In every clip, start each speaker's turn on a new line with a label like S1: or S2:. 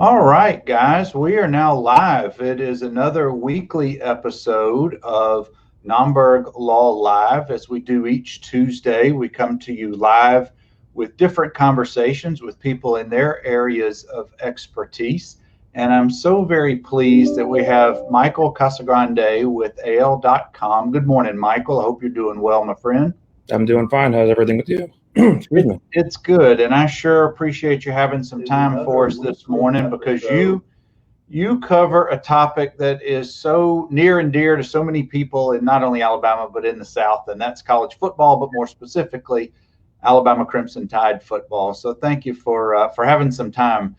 S1: All right, guys, we are now live. It is another weekly episode of NOMBERG Law Live. As we do each Tuesday, we come to you live with different conversations with people in their areas of expertise. And I'm so very pleased that we have Michael Casagrande with AL.com. Good morning, Michael. I hope you're doing well, my friend.
S2: I'm doing fine. How's everything with you? Excuse me.
S1: It's good, and I sure appreciate you having some time for us this morning because you cover a topic that is so near and dear to so many people in not only Alabama but in the South, and that's college football, but more specifically, Alabama Crimson Tide football. So thank you for having some time.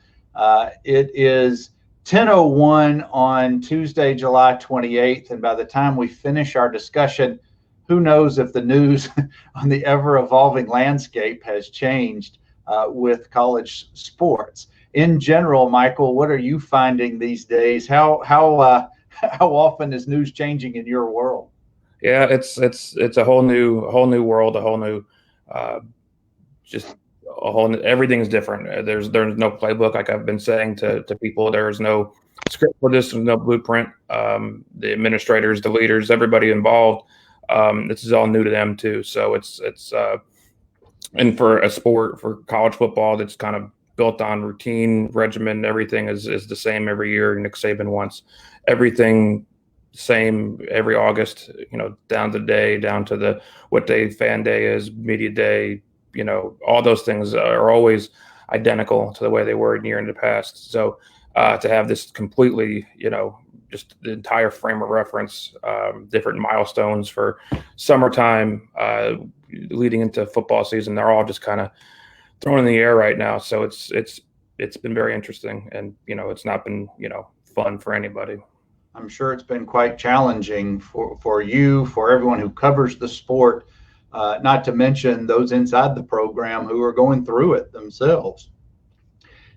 S1: It is 10:01 on Tuesday, July 28th, and by the time we finish our discussion, who knows if the news on the ever evolving landscape has changed with college sports in general. Michael, what are you finding these days? How often is news changing in your world?
S2: Yeah, it's a whole new world, a whole new uh, just a whole new, everything's different. There's no playbook, like I've been saying to people. There's no script for this. There's no blueprint. The administrators, the leaders, everybody involved. This is all new to them too. So it's and for a sport, for college football, that's kind of built on routine, regimen. Everything is the same every year. Nick Saban wants everything same every August, down to the day, down to the what day fan day is, media day, all those things are always identical to the way they were in year in the past. So to have this completely, just the entire frame of reference, different milestones for summertime, leading into football season, they're all just kind of thrown in the air right now. So it's been very interesting, and it's not been fun for anybody.
S1: I'm sure it's been quite challenging for you, for everyone who covers the sport, not to mention those inside the program who are going through it themselves.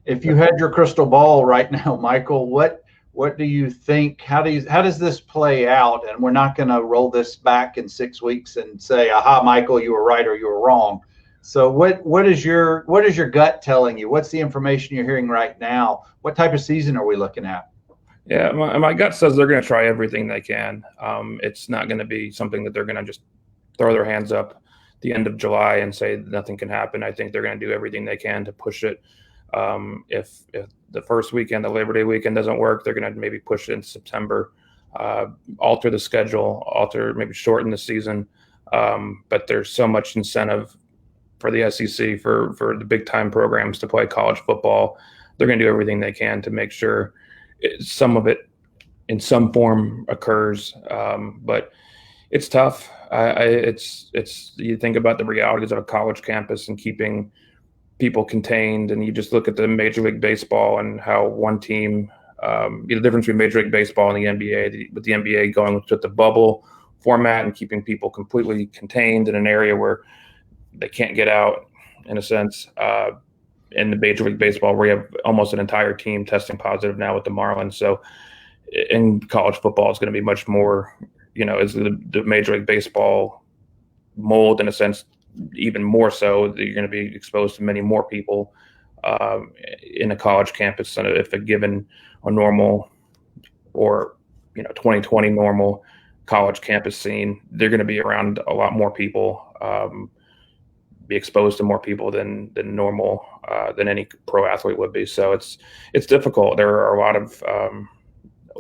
S1: If you had your crystal ball right now, Michael, what do you think? How does this play out? And we're not going to roll this back in 6 weeks and say, "Aha, Michael, you were right or you were wrong." So what is your gut telling you? What's the information you're hearing right now? What type of season are we looking at?
S2: Yeah, my gut says they're going to try everything they can. It's not going to be something that they're going to just throw their hands up the end of July and say nothing can happen. I think they're going to do everything they can to push it. If the first weekend, the Labor Day weekend, doesn't work, they're going to maybe push it in September, alter the schedule, maybe shorten the season. But there's so much incentive for the SEC, for the big time programs to play college football. They're going to do everything they can to make sure some of it in some form occurs. But it's tough. It's you think about the realities of a college campus and keeping people contained, and you just look at the Major League Baseball and how one team, the difference between Major League Baseball and the NBA, with the NBA going with the bubble format and keeping people completely contained in an area where they can't get out, in a sense. In the Major League Baseball, where you have almost an entire team testing positive now with the Marlins. So in college football, it's going to be much more, is the Major League Baseball mold, in a sense, even more so. That you're going to be exposed to many more people in a college campus than if a given a normal or 2020 normal college campus scene. They're going to be around a lot more people, be exposed to more people than normal, than any pro athlete would be. So it's difficult. There are a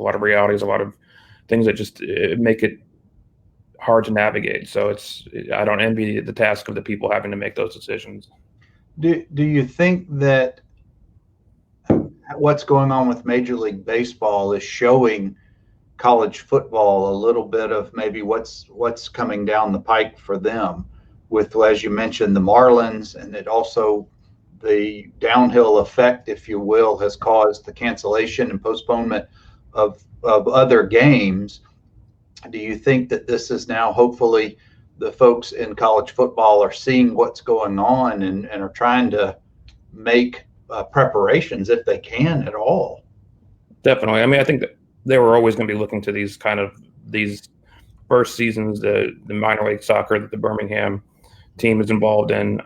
S2: lot of realities, a lot of things that just make it hard to navigate. So I don't envy the task of the people having to make those decisions.
S1: Do you think that what's going on with Major League Baseball is showing college football a little bit of maybe what's coming down the pike for them with, as you mentioned, the Marlins, and it also the downhill effect, if you will, has caused the cancellation and postponement of other games. Do you think that this is now hopefully the folks in college football are seeing what's going on and are trying to make preparations if they can at all?
S2: Definitely. I mean, I think that they were always going to be looking to these first seasons, the minor league soccer that the Birmingham team is involved in.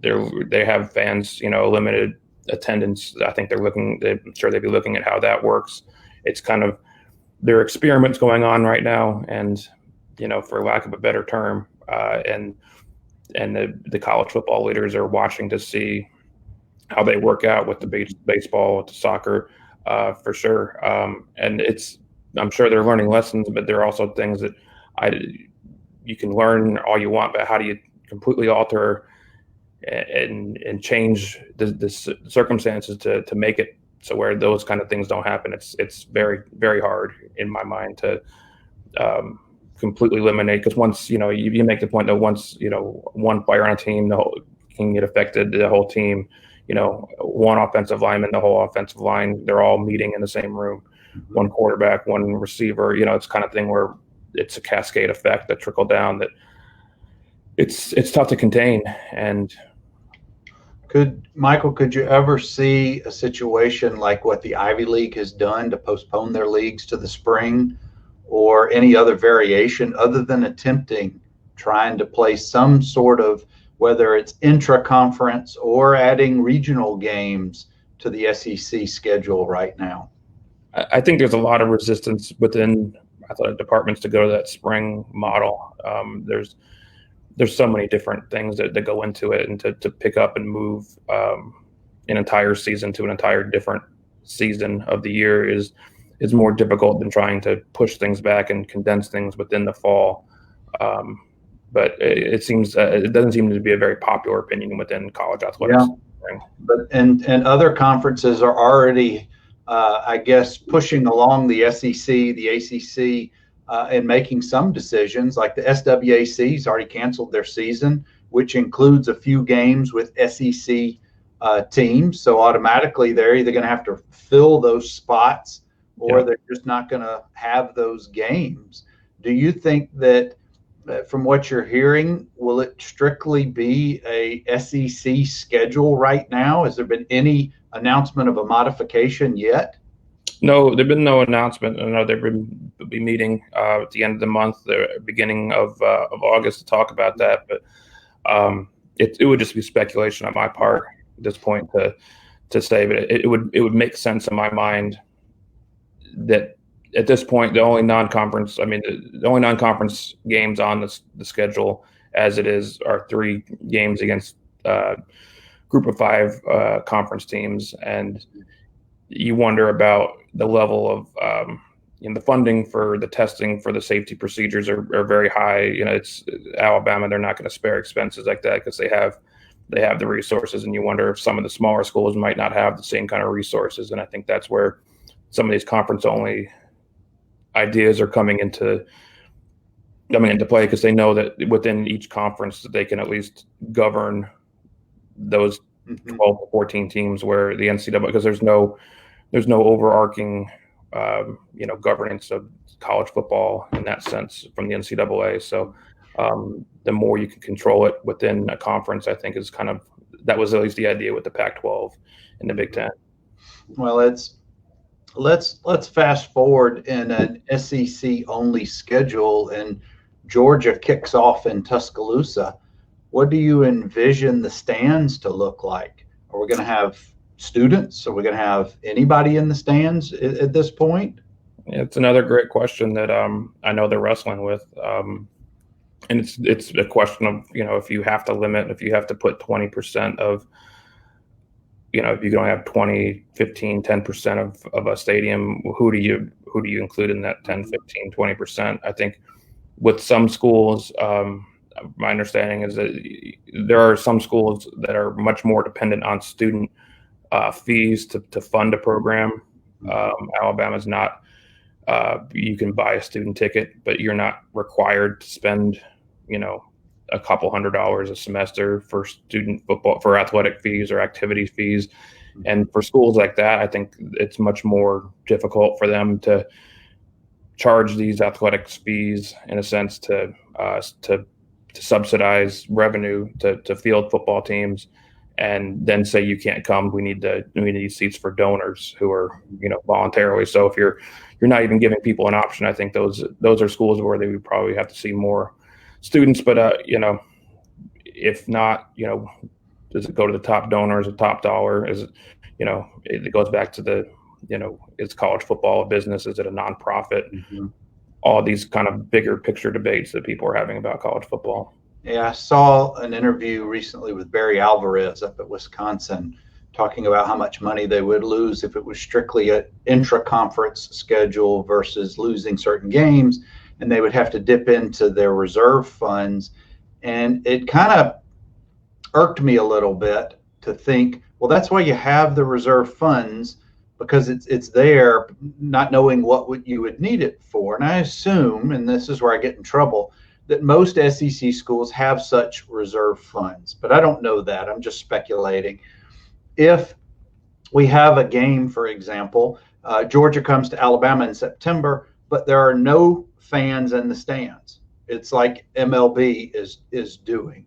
S2: They have fans, a limited attendance. I think I'm sure they'd be looking at how that works. It's kind of, there are experiments going on right now, and for lack of a better term, and the college football leaders are watching to see how they work out with the baseball, with the soccer, for sure. And I'm sure they're learning lessons, but there are also things that you can learn all you want, but how do you completely alter and change the circumstances to make it so where those kind of things don't happen? It's very, very hard in my mind to completely eliminate, because once you make the point that once one player on a team can get affected, the whole team, one offensive lineman, the whole offensive line, they're all meeting in the same room. Mm-hmm. One quarterback, one receiver, it's kind of thing where it's a cascade effect that trickle down that it's tough to contain. And
S1: Michael, could you ever see a situation like what the Ivy League has done to postpone their leagues to the spring, or any other variation other than trying to play some sort of, whether it's intra-conference or adding regional games to the SEC schedule right now?
S2: I think there's a lot of resistance within athletic departments to go to that spring model. There's so many different things that go into it, and to pick up and move an entire season to an entire different season of the year is more difficult than trying to push things back and condense things within the fall. But it doesn't seem to be a very popular opinion within college athletics.
S1: Yeah. But and other conferences are already, I guess, pushing along the SEC, the ACC, and making some decisions. Like the SWAC's already canceled their season, which includes a few games with SEC teams. So automatically, they're either going to have to fill those spots, or they're just not going to have those games. Do you think that, from what you're hearing, will it strictly be a SEC schedule right now? Has there been any announcement of a modification yet?
S2: No, there've been no announcement. I know they've be meeting at the end of the month, the beginning of August, to talk about that. But it would just be speculation on my part at this point to say. But it would make sense in my mind that at this point, the only non-conference games on the schedule as it is are 3 games against group of 5 conference teams. And you wonder about the level of the funding for the testing, for the safety procedures are very high. It's Alabama. They're not going to spare expenses like that because they have the resources. And you wonder if some of the smaller schools might not have the same kind of resources. And I think that's where some of these conference-only ideas are coming into play, because they know that within each conference that they can at least govern those 12 to 14 teams, where the NCAA, because there's no overarching governance of college football in that sense from the NCAA. So the more you can control it within a conference, I think is that was at least the idea with the Pac-12 and the Big Ten.
S1: Well, let's fast forward in an SEC only schedule, and Georgia kicks off in Tuscaloosa. What do you envision the stands to look like? Are we going to have students? Are we going to have anybody in the stands at this point?
S2: It's another great question that I know they're wrestling with. And it's a question of, if you have to put 20% of, if you don't have 20, 15, 10% of a stadium, who do you include in that 10, 15, 20%? I think with some schools, my understanding is that there are some schools that are much more dependent on student fees to fund a program. Alabama's not. You can buy a student ticket, but you're not required to spend, a couple $100 a semester for student football, for athletic fees or activity fees. And for schools like that, I think it's much more difficult for them to charge these athletics fees, in a sense, to subsidize revenue to field football teams, and then say you can't come. We need seats for donors who are voluntarily. So if you're not even giving people an option, I think those are schools where they would probably have to see more students. But if not, does it go to the top donors, the top dollar? it goes back to the, is college football a business? Is it a nonprofit?
S1: Mm-hmm.
S2: All these kind of bigger picture debates that people are having about college football.
S1: Yeah, I saw an interview recently with Barry Alvarez up at Wisconsin talking about how much money they would lose if it was strictly an intra-conference schedule versus losing certain games, and they would have to dip into their reserve funds. And it kind of irked me a little bit to think, well, that's why you have the reserve funds, because it's there, not knowing what you would need it for. And I assume, and this is where I get in trouble, that most SEC schools have such reserve funds, but I don't know that. I'm just speculating. If we have a game, for example, Georgia comes to Alabama in September, but there are no fans in the stands. It's like MLB is doing.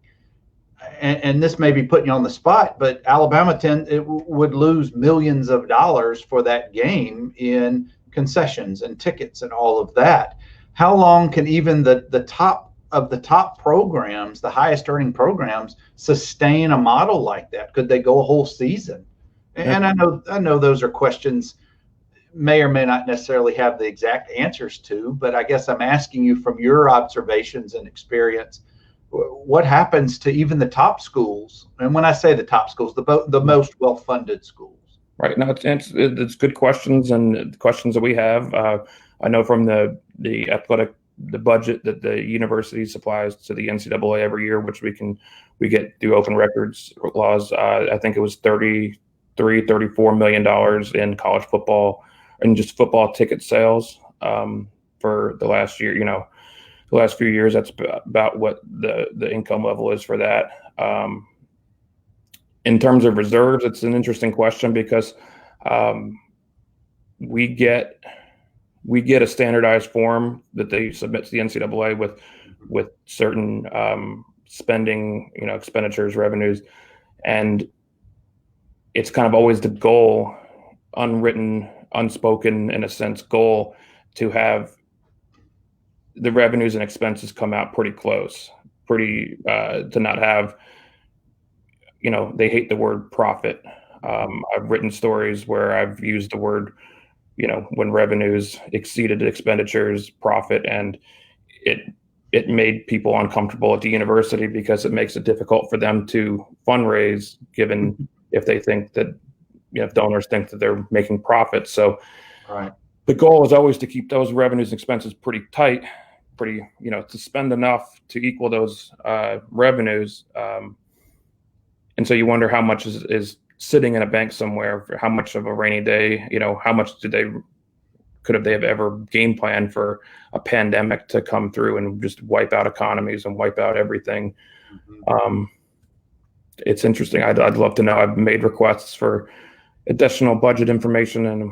S1: And this may be putting you on the spot, but Alabama would lose millions of dollars for that game in concessions and tickets and all of that. How long can even the top of the top programs, the highest earning programs, sustain a model like that? Could they go a whole season? And I know those are questions may or may not necessarily have the exact answers to, but I guess I'm asking you from your observations and experience, what happens to even the top schools? And when I say the top schools, the most well-funded schools.
S2: Right. No, it's good questions, and questions that we have. I know from the budget that the university supplies to the NCAA every year, which we get through open records laws. I think it was $34 million in college football and just football ticket sales for the last year. The last few years, that's about what the income level is for that. In terms of reserves, it's an interesting question because we get a standardized form that they submit to the NCAA with certain spending, expenditures, revenues, and it's kind of always the goal, unwritten, unspoken, in a sense, goal to have the revenues and expenses come out pretty close, to not have, they hate the word profit. I've written stories where I've used the word, when revenues exceeded expenditures, profit, and it made people uncomfortable at the university because it makes it difficult for them to fundraise, given if they think that, if donors think that they're making profits. So
S1: right.
S2: The goal is always to keep those revenues and expenses pretty tight, to spend enough to equal those revenues. And so you wonder how much is sitting in a bank somewhere, for how much of a rainy day, how much could they have ever game planned for a pandemic to come through and just wipe out economies and wipe out everything. Mm-hmm. It's interesting. I'd love to know. I've made requests for additional budget information, and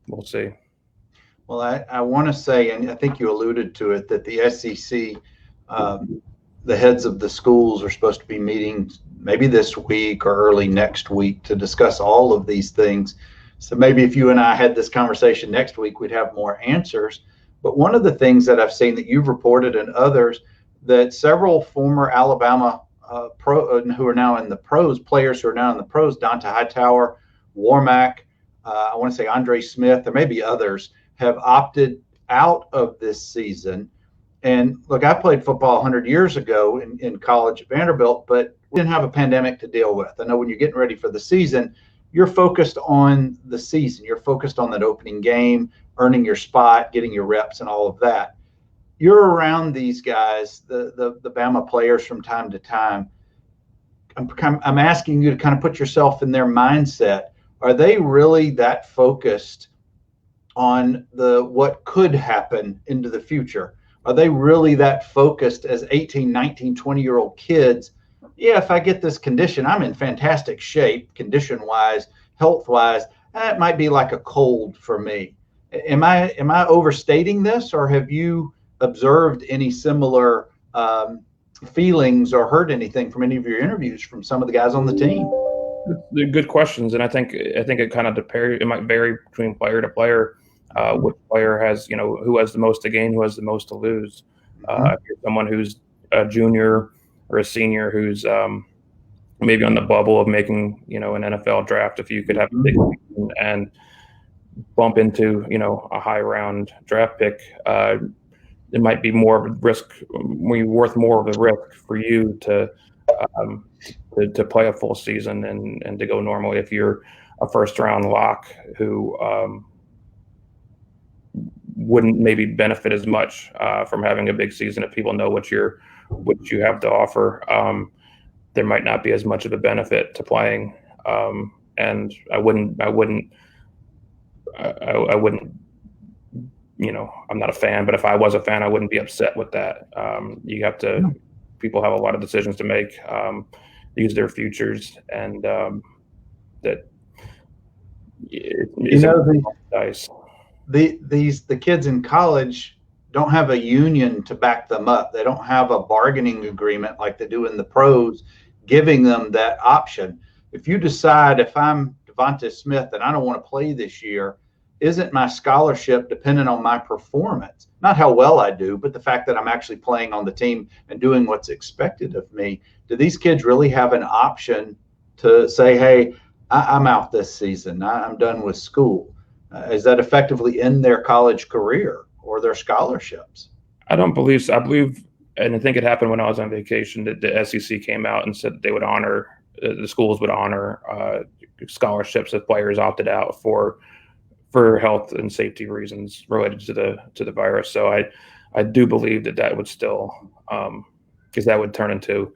S2: we'll see.
S1: Well, I want to say, and I think you alluded to it, that the SEC, the heads of the schools are supposed to be meeting maybe this week or early next week to discuss all of these things. So maybe if you and I had this conversation next week, we'd have more answers. But one of the things that I've seen that you've reported and others, that several former Alabama who are now in the pros, players who are now in the pros, Donta Hightower, Warmack, I want to say Andre Smith, there may be others, have opted out of this season. And look, I played football 100 years ago in college at Vanderbilt, but we didn't have a pandemic to deal with. I know when you're getting ready for the season, you're focused on the season. You're focused on that opening game, earning your spot, getting your reps and all of that. You're around these guys, the Bama players from time to time. I'm asking you to kind of put yourself in their mindset. Are they really that focused on what could happen into the future? Are they really that focused as 18, 19, 20-year-old kids? Yeah, if I get this condition, I'm in fantastic shape, condition-wise, health-wise. That might be like a cold for me. Am I overstating this, or have you observed any similar feelings or heard anything from any of your interviews from some of the guys on the team?
S2: They're good questions, and I think it kind of depends. It might vary between player to player. Which player has, who has the most to gain, who has the most to lose. If you're someone who's a junior or a senior who's maybe on the bubble of making, an NFL draft, if you could have a big season and bump into, a high round draft pick, it might be more of a risk, worth more of a risk for you to play a full season and to go normally if you're a first round lock who wouldn't maybe benefit as much from having a big season. If people know what you have to offer, there might not be as much of a benefit to playing. And I wouldn't, I'm not a fan, but if I was a fan, I wouldn't be upset with that. People have a lot of decisions to make, use their futures, and that
S1: the kids in college don't have a union to back them up. They don't have a bargaining agreement like they do in the pros, giving them that option. If you decide, if I'm Devonta Smith and I don't want to play this year, isn't my scholarship dependent on my performance? Not how well I do, but the fact that I'm actually playing on the team and doing what's expected of me. Do these kids really have an option to say, hey, I'm out this season, I'm done with school? Is that effectively in their college career or their scholarships?
S2: I don't believe so. I believe, and I think it happened when I was on vacation, that the SEC came out and said that they would honor, the schools would honor scholarships if players opted out for health and safety reasons related to the virus. So I do believe that would still, because that would turn into,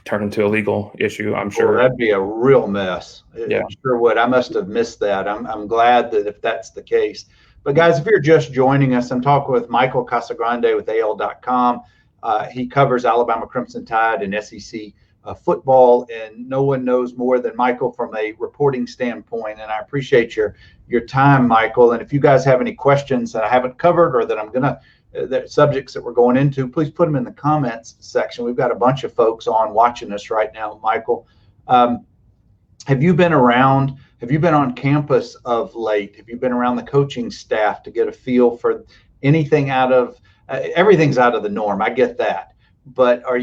S2: a legal issue, I'm sure.
S1: That'd be a real mess.
S2: Yeah.
S1: It sure would. I must have missed that. I'm glad that if that's the case. But guys, if you're just joining us, I'm talking with Michael Casagrande with AL.com. He covers Alabama Crimson Tide and SEC football, and no one knows more than Michael from a reporting standpoint. And I appreciate your time, Michael. And if you guys have any questions that I haven't covered or that the subjects that we're going into, please put them in the comments section. We've got a bunch of folks watching us right now. Michael, have you been on campus of late? Have you been around the coaching staff to get a feel for anything everything's out of the norm? I get that. But are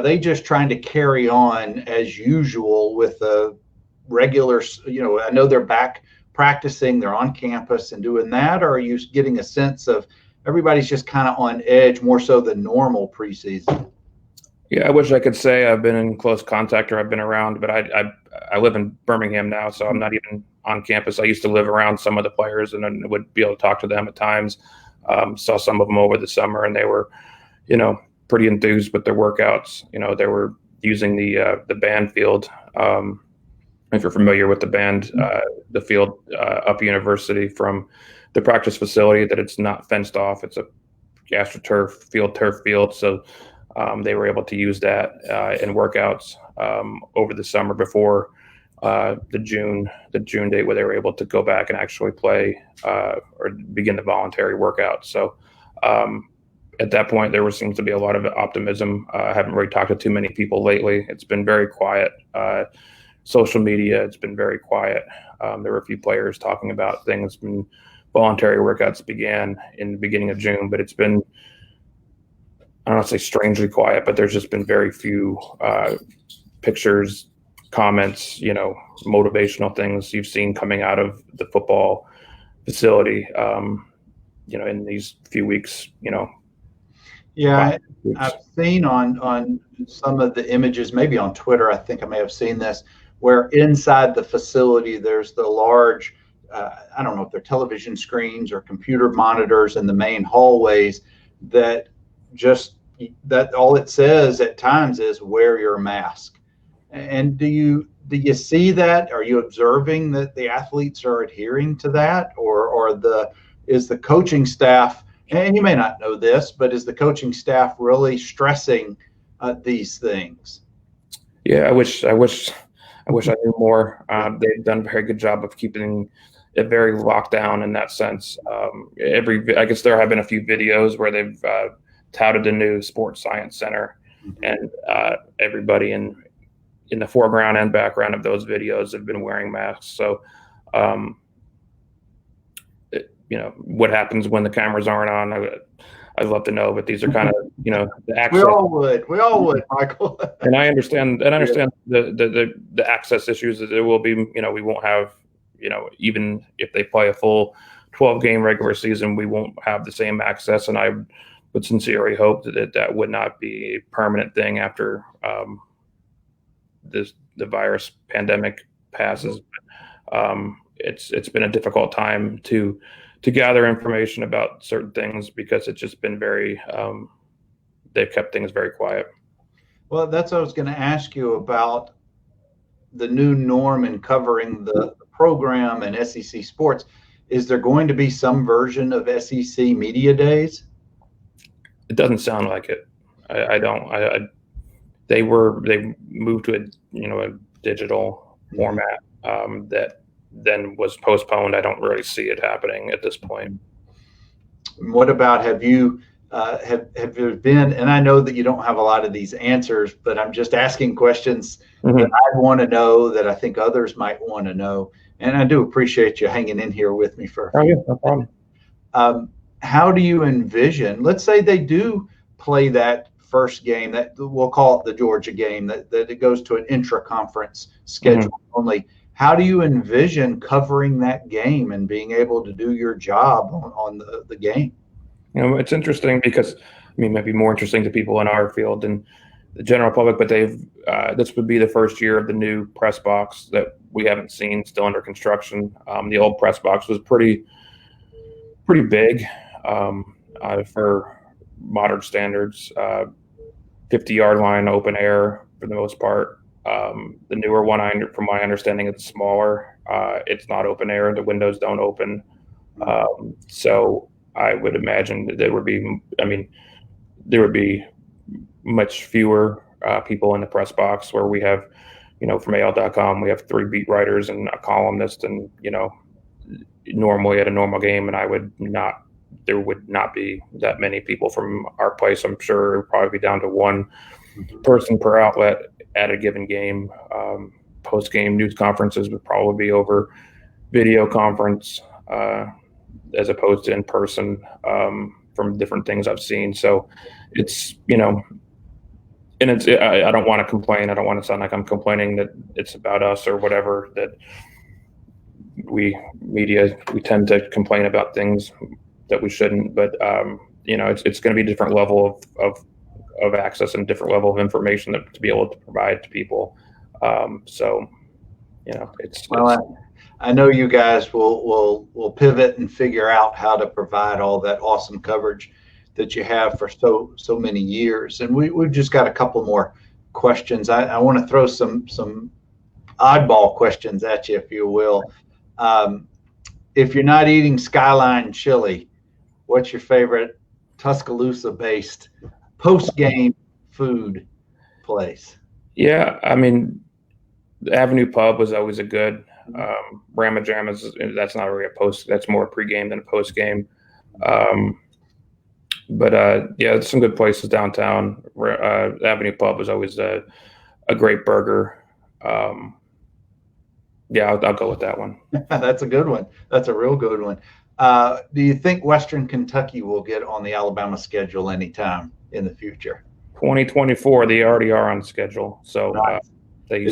S1: they just trying to carry on as usual with a regular, I know they're back practicing, they're on campus and doing that, or are you getting a sense of everybody's just kind of on edge more so than normal preseason?
S2: Yeah, I wish I could say I've been in close contact or I've been around, but I live in Birmingham now, so I'm not even on campus. I used to live around some of the players and I would be able to talk to them at times. Saw some of them over the summer, and they were, pretty enthused with their workouts. They were using the band field. If you're familiar with the band, the field up University from the practice facility, that it's not fenced off. It's a AstroTurf turf field. So they were able to use that in workouts over the summer before the June date, where they were able to go back and actually play or begin the voluntary workout. So at that point, there seems to be a lot of optimism. I haven't really talked to too many people lately. It's been very quiet. Social media, it's been very quiet. There were a few players talking about things. Voluntary workouts began in the beginning of June, but it's been, I don't want to say strangely quiet, but there's just been very few pictures, comments, motivational things you've seen coming out of the football facility, in these few weeks,
S1: Yeah, I've seen on some of the images, maybe on Twitter, I think I may have seen this, where inside the facility there's the large, I don't know if they're television screens or computer monitors in the main hallways that all it says at times is wear your mask. And do you see that? Are you observing that the athletes are adhering to that, or is the coaching staff? And you may not know this, but is the coaching staff really stressing these things?
S2: Yeah, I wish I knew more. They've done a very good job of keeping it very locked down in that sense. I guess there have been a few videos where they've touted the new sports science center, and everybody in the foreground and background of those videos have been wearing masks. So, what happens when the cameras aren't on? I'd love to know, but these are kind of, the access.
S1: We all would, Michael.
S2: And I understand the access issues that there will be. We won't have, even if they play a full 12-game regular season, we won't have the same access. And I would sincerely hope that would not be a permanent thing after the virus pandemic passes. It's been a difficult time to gather information about certain things because it's just been very they've kept things very quiet.
S1: Well, that's what I was going to ask you about, the new norm in covering the program and SEC sports. Is there going to be some version of SEC media days?
S2: It doesn't sound like it. I don't. They moved to a digital format that then was postponed. I don't really see it happening at this point.
S1: What about, have you there been, and I know that you don't have a lot of these answers, but I'm just asking questions that I want to know, that I think others might want to know. And I do appreciate you hanging in here with me for.
S2: Oh yeah, no problem.
S1: How do you envision, let's say they do play that first game, that we'll call it the Georgia game, that it goes to an intra-conference schedule only. How do you envision covering that game and being able to do your job on the game?
S2: It's interesting because, it might be more interesting to people in our field than the general public, but this would be the first year of the new press box that we haven't seen, still under construction. The old press box was pretty big for modern standards, 50-yard line, open air for the most part. The newer one, from my understanding, it's smaller. It's not open air. The windows don't open. So I would imagine that there would be much fewer people in the press box, where we have, from AL.com, we have 3 beat writers and a columnist, and, normally at a normal game, and there would not be that many people from our place. I'm sure it would probably be down to 1 person per outlet at a given game. Post-game news conferences would probably be over video conference as opposed to in person, from different things I've seen. So it's, and I don't want to complain. I don't want to sound like I'm complaining that it's about us or whatever, that we tend to complain about things that we shouldn't, but it's going to be a different level of access and different level of information to be able to provide to people.
S1: I know you guys will pivot and figure out how to provide all that awesome coverage that you have for so many years. And we've just got a couple more questions. I want to throw some oddball questions at you, if you will. If you're not eating Skyline chili, what's your favorite Tuscaloosa-based post-game food place?
S2: Yeah, the Avenue Pub was always a good. Ramma Jam that's not really a post. That's more pre-game than a post-game. But there's some good places downtown. Avenue Pub was always a great burger. I'll go with that one.
S1: That's a good one. That's a real good one. Do you think Western Kentucky will get on the Alabama schedule anytime in the future?
S2: 2024, they already are on schedule. So they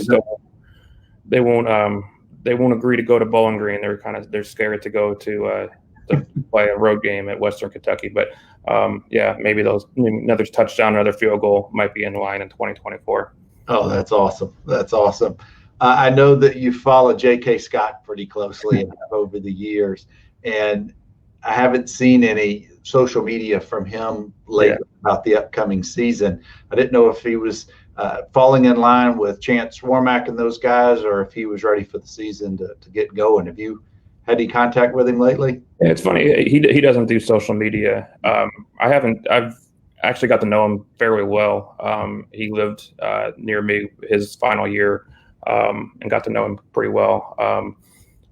S2: won't agree to go to Bowling Green. They're scared to go to play a road game at Western Kentucky. But maybe another touchdown, another field goal might be in line in 2024.
S1: Oh, that's awesome. That's awesome. I know that you follow J.K. Scott pretty closely over the years, and I haven't seen any social media from him lately about the upcoming season. I didn't know if he was falling in line with Chance Warmack and those guys, or if he was ready for the season to get going. Have you had any contact with him lately?
S2: Yeah, it's funny. He doesn't do social media. I've actually got to know him fairly well. He lived near me his final year, and got to know him pretty well.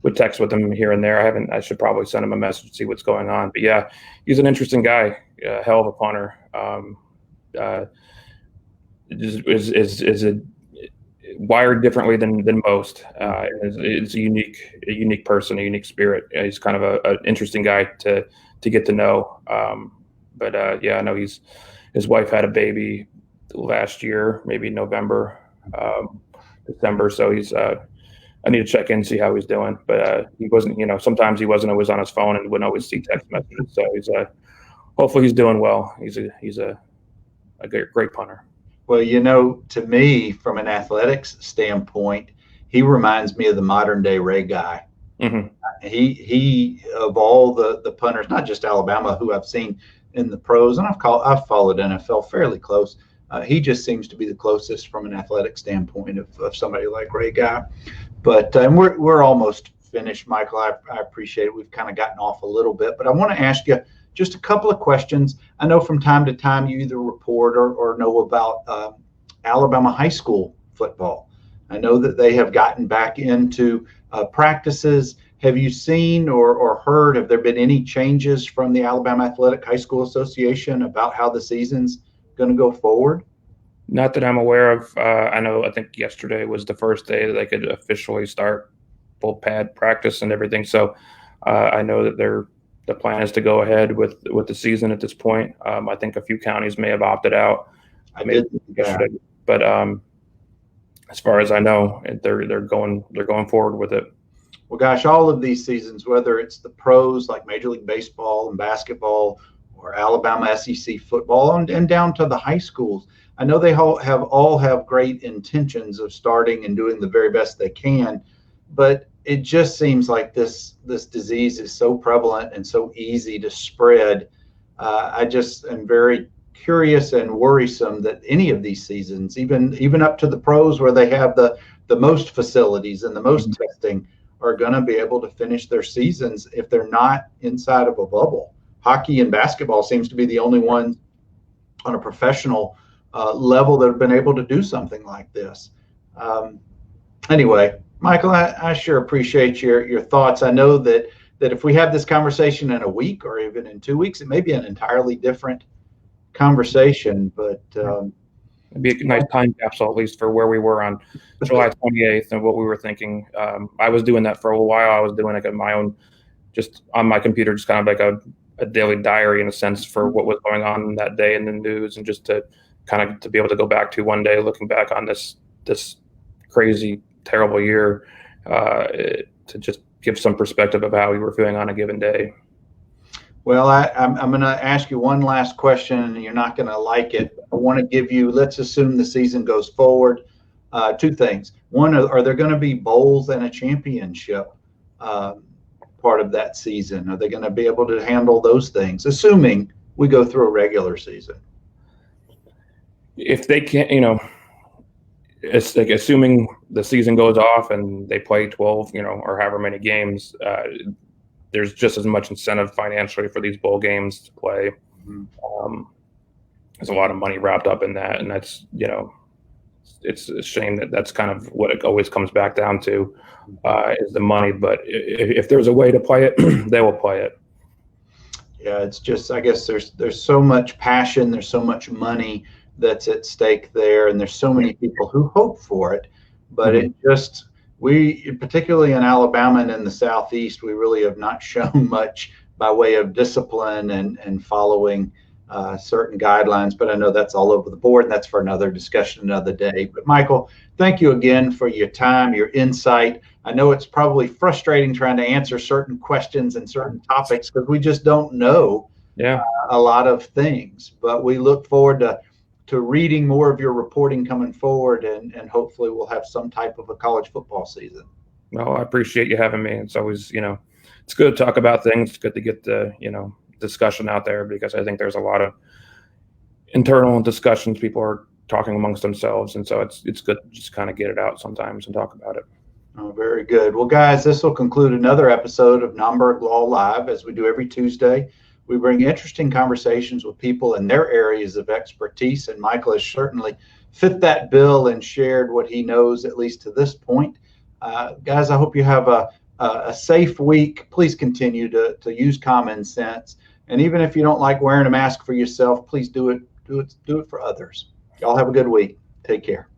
S2: Would text with him here and there. I should probably send him a message to see what's going on. But yeah, he's an interesting guy. Hell of a punter. Is wired differently than most. Is a unique person, a unique spirit. He's kind of an interesting guy to get to know. But yeah, I know his wife had a baby last year, maybe November, December. So I need to check in, see how he's doing. But he wasn't, sometimes he wasn't always on his phone and wouldn't always see text messages. So hopefully he's doing well. He's a great punter.
S1: Well, to me, from an athletics standpoint, he reminds me of the modern day Ray Guy.
S2: Mm-hmm.
S1: He of all the punters, not just Alabama, who I've seen in the pros, and I've followed NFL fairly close. He just seems to be the closest from an athletic standpoint of somebody like Ray Guy. But we're almost finished, Michael. I appreciate it. We've kind of gotten off a little bit, but I want to ask you just a couple of questions. I know from time to time you either report or know about Alabama high school football. I know that they have gotten back into practices. Have you seen or heard, have there been any changes from the Alabama Athletic High School Association about how the season's going to go forward?
S2: Not that I'm aware of. I think yesterday was the first day that they could officially start full pad practice and everything. So I know that the plan is to go ahead with the season at this point. I think a few counties may have opted out. Yesterday, but as far as I know, they're going forward with it.
S1: Well, gosh, all of these seasons, whether it's the pros like Major League Baseball and basketball, or Alabama SEC football, and down to the high schools, I know they all have great intentions of starting and doing the very best they can, but it just seems like this disease is so prevalent and so easy to spread. I just am very curious and worrisome that any of these seasons, even up to the pros where they have the most facilities and the most testing, are going to be able to finish their seasons if they're not inside of a bubble. Hockey and basketball seems to be the only ones on a professional level that have been able to do something like this. Anyway, Michael, I sure appreciate your thoughts. I know that if we have this conversation in a week or even in 2 weeks, it may be an entirely different conversation, but
S2: it'd be a nice time capsule, at least for where we were on July 28th and what we were thinking. I was doing that for a while. I was doing like my own, just on my computer, just kind of like a daily diary in a sense for what was going on that day in the news, and just to kind of to be able to go back to one day looking back on this crazy, terrible year, to just give some perspective of how we were feeling on a given day.
S1: Well, I'm going to ask you one last question, and you're not going to like it. I want to give you, let's assume the season goes forward, two things. One, are there going to be bowls and a championship part of that season? Are they going to be able to handle those things, assuming we go through a regular season?
S2: If they can't, it's like assuming the season goes off and they play 12, or however many games, there's just as much incentive financially for these bowl games to play. There's a lot of money wrapped up in that, and that's, it's a shame that that's kind of what it always comes back down to, is the money. But if there's a way to play it, they will play it.
S1: Yeah, it's just, I guess there's so much passion, there's so much money that's at stake there, and there's so many people who hope for it, but it just, we, particularly in Alabama and in the Southeast, we really have not shown much by way of discipline and following certain guidelines. But I know that's all over the board, and that's for another discussion another day. But Michael, thank you again for your time, your insight. I know it's probably frustrating trying to answer certain questions and certain topics because we just don't know a lot of things, but we look forward to reading more of your reporting coming forward, and hopefully we'll have some type of a college football season.
S2: Well, I appreciate you having me. It's always, it's good to talk about things. It's good to get the, discussion out there, because I think there's a lot of internal discussions. People are talking amongst themselves. And so it's good to just kind of get it out sometimes and talk about it.
S1: Oh, very good. Well, guys, this will conclude another episode of NOMBERG Law Live. As we do every Tuesday, we bring interesting conversations with people in their areas of expertise, and Michael has certainly fit that bill and shared what he knows, at least to this point. Guys, I hope you have a safe week. Please continue to use common sense, and even if you don't like wearing a mask for yourself, please do it for others. Y'all have a good week. Take care.